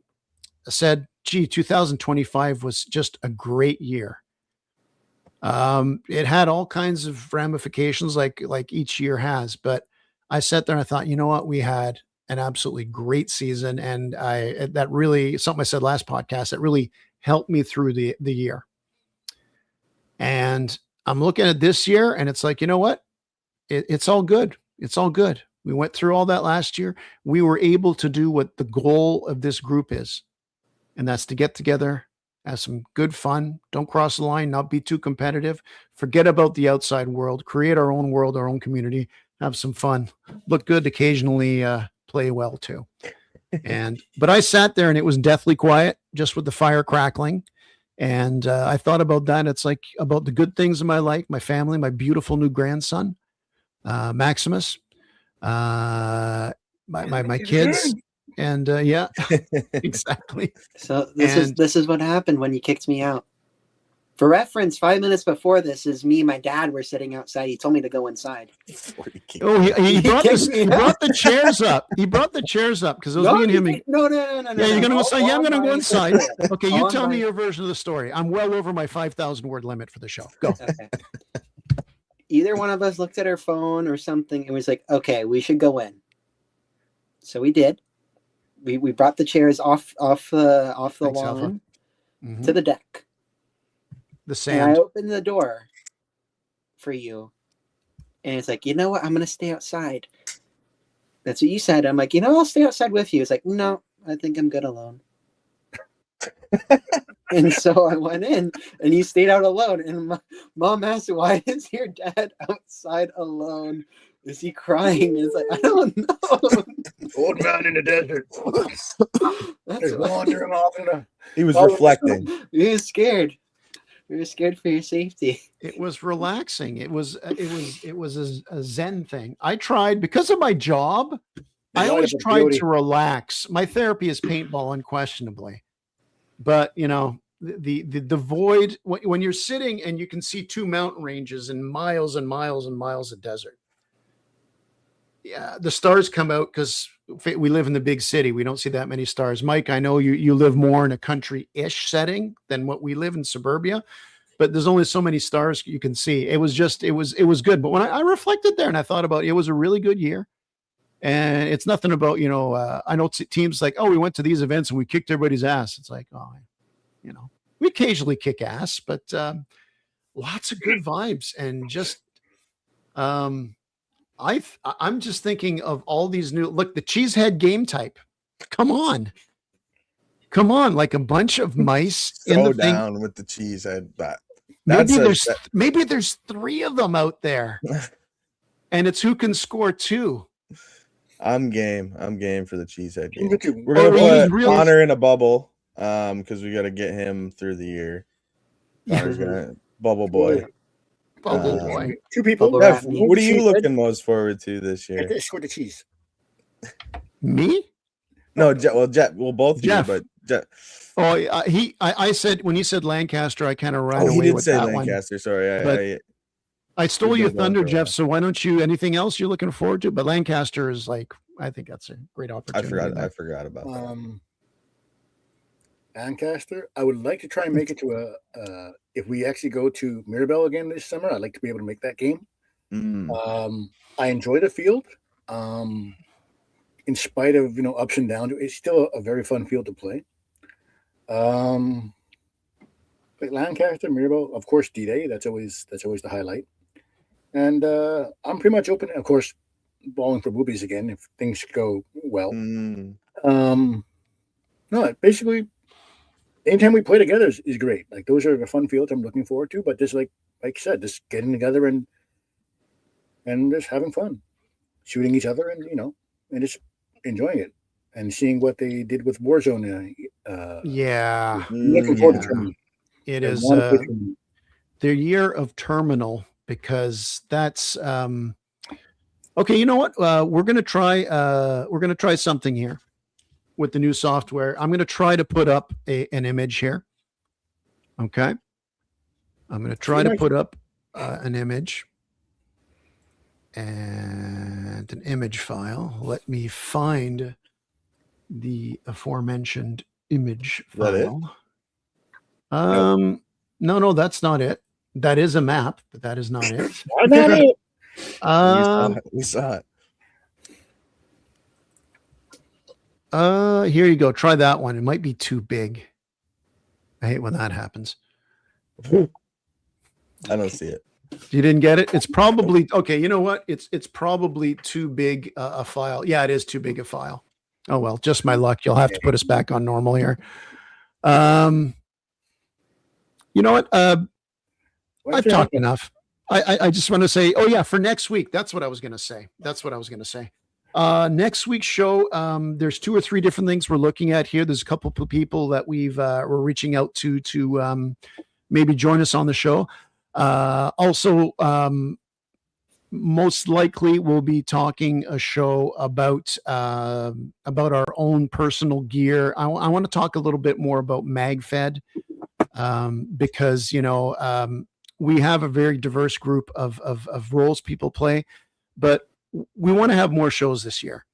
said, gee, 2025 was just a great year. It had all kinds of ramifications like each year has, but I sat there and I thought, you know what, we had an absolutely great season. And that really, something I said last podcast, that really helped me through the year. And I'm looking at this year and it's like, you know what, it's all good. It's all good. We went through all that last year. We were able to do what the goal of this group is. And that's to get together, have some good fun, don't cross the line, not be too competitive, forget about the outside world, create our own world, our own community, have some fun, look good, occasionally play well too. But I sat there and it was deathly quiet, just with the fire crackling. And I thought about that. It's like about the good things in my life, my family, my beautiful new grandson, Maximus, my kids. And yeah, exactly. So this is what happened when you kicked me out. For reference, 5 minutes before this is me and my dad were sitting outside. He told me to go inside. Oh, he brought the chairs up. He brought the chairs up because it was me and him. No. Yeah, you're gonna go inside. Yeah, I'm gonna go inside. Okay, you tell me your version of the story. I'm well over my 5,000 word limit for the show. Go. Okay. Either one of us looked at our phone or something and was like, okay, we should go in. So we did. We brought the chairs off the lawn to the deck. The sand. And I opened the door for you. And it's like, you know what? I'm going to stay outside. That's what you said. I'm like, I'll stay outside with you. It's like, no, I think I'm good alone. And so I went in and you stayed out alone. And mom asked, why is your dad outside alone? Is he crying? It's like, I don't know. Old man in the desert. Just wandering off in the. He was reflecting. He was scared. We were scared for your safety. It was relaxing. It was a Zen thing. I tried because of my job. I always tried to relax. My therapy is paintball, unquestionably. But the void when you're sitting and you can see two mountain ranges and miles and miles and miles of desert. Yeah, the stars come out because we live in the big city. We don't see that many stars. Mike, I know you live more in a country-ish setting than what we live in suburbia, but there's only so many stars you can see. It was good. But when I reflected there and I thought about it, it was a really good year. And it's nothing about, I know teams like, oh, we went to these events and we kicked everybody's ass. It's like, oh, we occasionally kick ass, but lots of good vibes and just, I'm just thinking of all these new, look, the cheesehead game type. Come on, like a bunch of mice in the down thing. with the cheesehead. But maybe there's 3 of them out there, and it's who can score 2. I'm game for the cheesehead game. We're We're gonna put Connor in a bubble, because we got to get him through the year. Connor's gonna bubble boy. Bubble boy. 2 people. Jeff, what are you looking most forward to this year? I scored the cheese. Me? No, Jeff. Well, both Jeff. of you, but Jeff. Oh, I said when you said Lancaster, I kind of ran away he did with say that Lancaster. one. Sorry, I stole your thunder, Jeff. So why don't you? Anything else you're looking forward to? But Lancaster is like, I think that's a great opportunity. I forgot about that. Lancaster. I would like to try and make it to if we actually go to Mirabel again this summer, I'd like to be able to make that game. I enjoy the field. In spite of ups and downs, it's still a very fun field to play. But Lancaster, Mirabel, of course, D-Day. That's always the highlight. And I'm pretty much open. Of course, balling for boobies again if things go well. No, basically, anytime we play together is great. Like those are the fun fields I'm looking forward to. But just like you said, just getting together and just having fun, shooting each other, and and just enjoying it and seeing what they did with Warzone. Yeah, looking forward to training. It is. their year of terminal, because that's okay. You know what? We're gonna try something here with the new software. I'm gonna try to put up an image here. Okay. I'm gonna try to put up an image and an image file. Let me find the aforementioned image Is that it? file. No, that's not it. That is a map, but that is not it. Why not it? We saw it. Here you go. Try that one. It might be too big. I hate when that happens. I don't see it. You didn't get it? It's probably okay. You know what? It's probably too big a file. Yeah, it is too big a file. Oh well, just my luck. You'll have to put us back on normal here. You know what? I've talked enough. I just want to say, oh yeah, for next week. That's what I was going to say. Next week's show, there's 2 or 3 different things we're looking at here. There's a couple of people that we're reaching out to maybe join us on the show. Also, most likely we'll be talking a show about our own personal gear. I want to talk a little bit more about MagFed, because we have a very diverse group of roles people play, but we want to have more shows this year.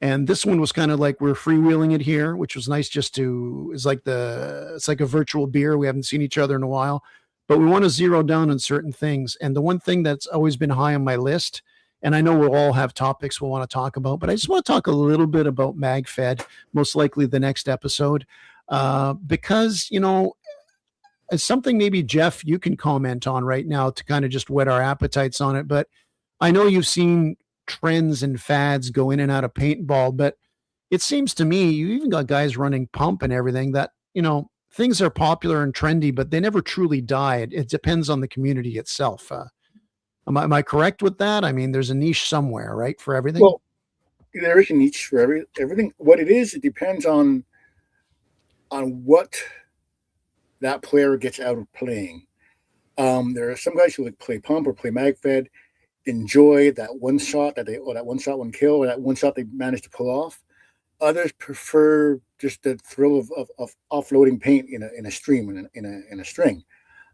And this one was kind of like we're freewheeling it here, which was nice. It's like a virtual beer. We haven't seen each other in a while, but we want to zero down on certain things. And the one thing that's always been high on my list, and I know we'll all have topics we'll want to talk about, but I just want to talk a little bit about MagFed, most likely the next episode, because, it's something maybe Jeff, you can comment on right now to kind of just whet our appetites on it. But I know you've seen trends and fads go in and out of paintball, but it seems to me you even got guys running pump and everything that, things are popular and trendy, but they never truly die. It depends on the community itself. Am I correct with that? I mean, there's a niche somewhere, right, for everything? Well, there is a niche for everything. What it is, it depends on what that player gets out of playing. There are some guys who like play pump or play MagFed, enjoy that one shot one kill, or that one shot they managed to pull off. Others prefer just the thrill of offloading paint in a stream, in a string.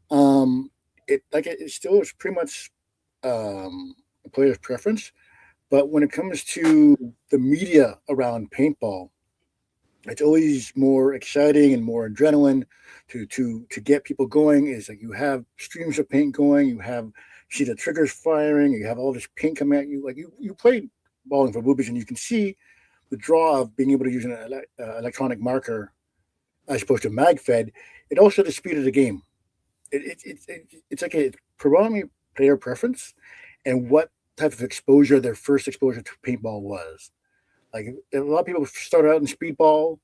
It still is pretty much a player's preference. But when it comes to the media around paintball, it's always more exciting and more adrenaline to get people going. Is like you have streams of paint going, see the triggers firing, you have all this paint coming at you. Like you play balling for boobies, and you can see the draw of being able to use an electronic marker as opposed to MagFed. It also the speed of the game. It's like a predominantly player preference and what type of exposure their first exposure to paintball was. Like a lot of people start out in speedball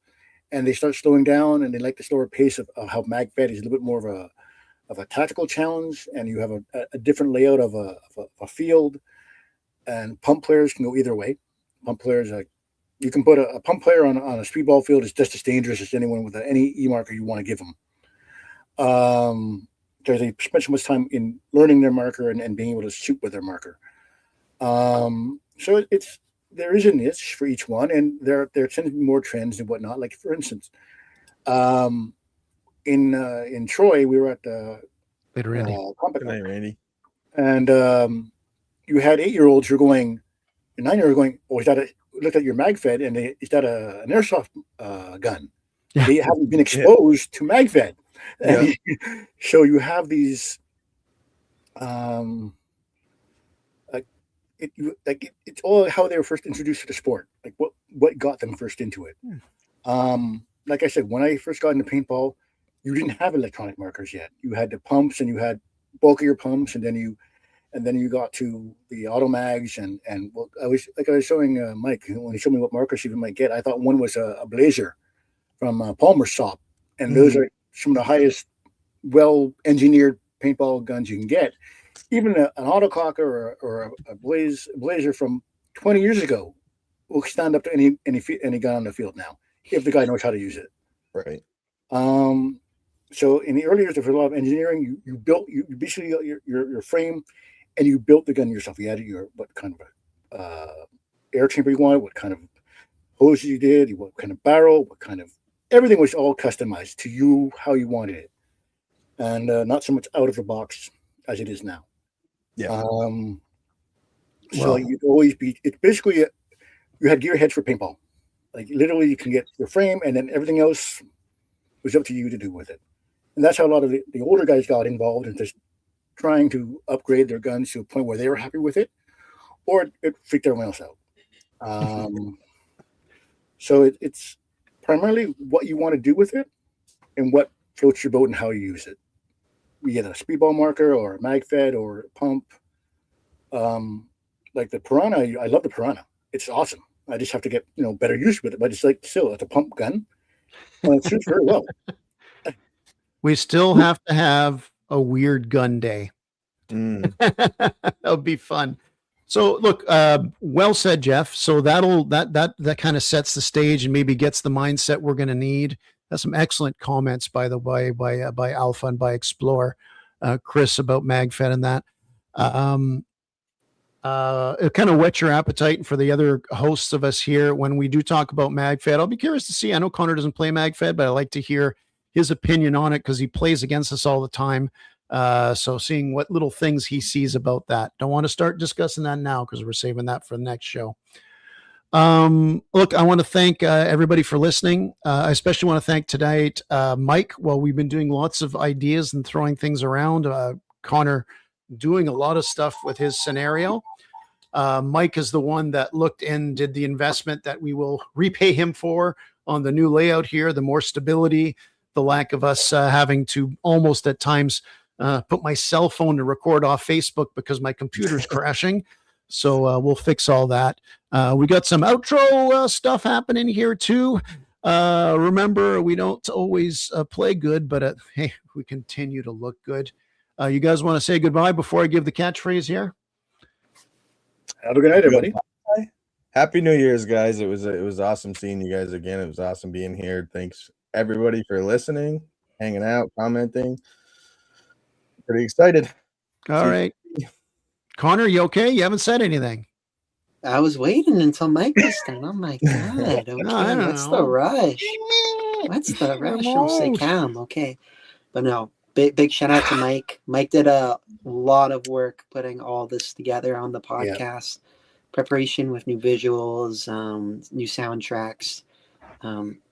and they start slowing down, and they like the slower pace of how MagFed is a little bit more of a tactical challenge, and you have a different layout of a field. And pump players can go either way. Pump players, you can put a pump player on a speedball field is just as dangerous as anyone with any E marker you want to give them. Because they spend so much time in learning their marker and being able to shoot with their marker. So there is a niche for each one, and there tend to be more trends and whatnot. Like for instance, in Troy, we were at the Randy. Good night, Randy. And you had 8-year-olds who were going, and 9-year-olds going, looked at your MagFed, and is that an airsoft gun? Yeah. They haven't been exposed to MagFed. And so you have these it's all how they were first introduced to the sport, like what got them first into it. Like I said, when I first got into paintball, you didn't have electronic markers yet. You had the pumps, and you had bulkier pumps, and then you got to the auto mags, and I was showing Mike when he showed me what markers he might get. I thought one was a Blazer from Palmer's shop, and those are some of the highest, well-engineered paintball guns you can get. Even an autoclocker or a Blazer from 20 years ago will stand up to any gun on the field now if the guy knows how to use it. Right. So in the early years of a lot of engineering, you built you basically got your frame, and you built the gun yourself. You added your what kind of air chamber you wanted, what kind of hoses you did, what kind of barrel, what kind of everything was all customized to you how you wanted it, and not so much out of the box as it is now. Yeah. So you'd always be. It's basically you had gearheads for paintball. Like literally, you can get your frame, and then everything else was up to you to do with it. And that's how a lot of the older guys got involved in just trying to upgrade their guns to a point where they were happy with it, or it freaked everyone else out. So it's primarily what you want to do with it and what floats your boat and how you use it. You get a speedball marker or a mag fed or a pump. Like the Piranha, I love the Piranha. It's awesome. I just have to get better use with it. But it's like still, it's a pump gun. And it shoots very well. We still have to have a weird gun day. That'll be fun. So look, well said, Jeff. So that kind of sets the stage and maybe gets the mindset we're going to need. That's some excellent comments, by the way, by Alpha and by Explore, Chris, about MagFed and that. It kind of whets your appetite. And for the other hosts of us here, when we do talk about MagFed, I'll be curious to see. I know Connor doesn't play MagFed, but I like to hear his opinion on it because he plays against us all the time. So seeing what little things he sees about that. Don't want to start discussing that now because we're saving that for the next show. Look, I want to thank everybody for listening. I especially want to thank tonight Mike. Well, we've been doing lots of ideas and throwing things around. Connor doing a lot of stuff with his scenario. Mike is the one that looked and did the investment that we will repay him for on the new layout here, the more stability, the lack of us having to almost at times put my cell phone to record off Facebook because my computer's crashing. So we'll fix all that. We got some outro stuff happening here too. Remember, we don't always play good, but hey, we continue to look good. You guys want to say goodbye before I give the catchphrase here? Have a good night, everybody. Happy New Year's, guys. It was awesome seeing you guys again. It was awesome being here. Thanks everybody for listening, hanging out, commenting. Pretty excited. All right. Connor, you okay? You haven't said anything. I was waiting until Mike was done. Oh my God. Okay. What's the rush? What's the rush? I'll say calm. Okay. But no, big shout out to Mike. Mike did a lot of work putting all this together on the podcast. Preparation with new visuals, new soundtracks.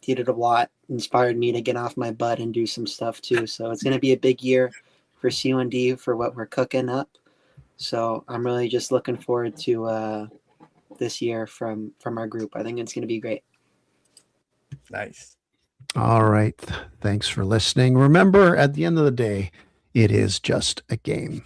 He did a lot, inspired me to get off my butt and do some stuff too. So it's going to be a big year for C1D for what we're cooking up. So I'm really just looking forward to this year from our group. I think it's going to be great. Nice. All right. Thanks for listening. Remember, at the end of the day, it is just a game.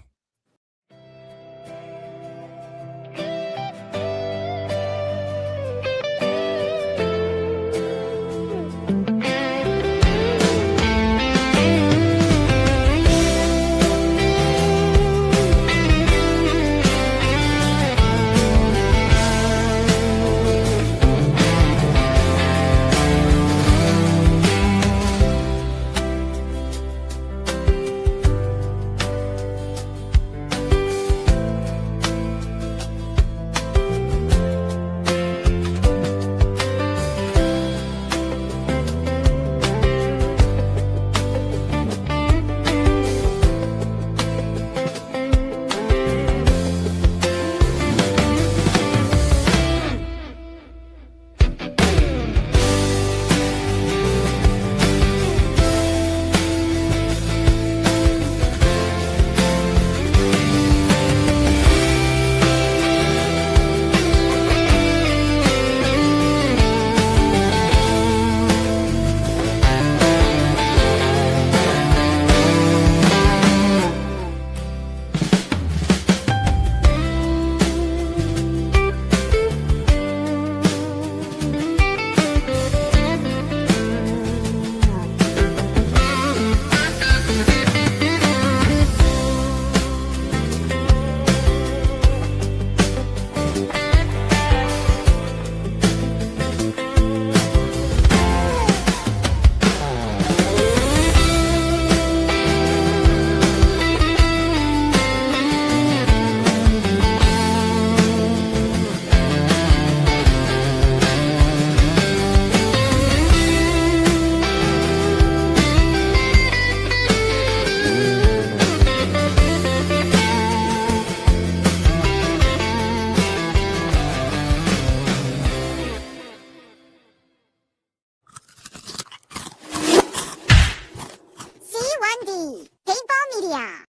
C1D Paintball Media.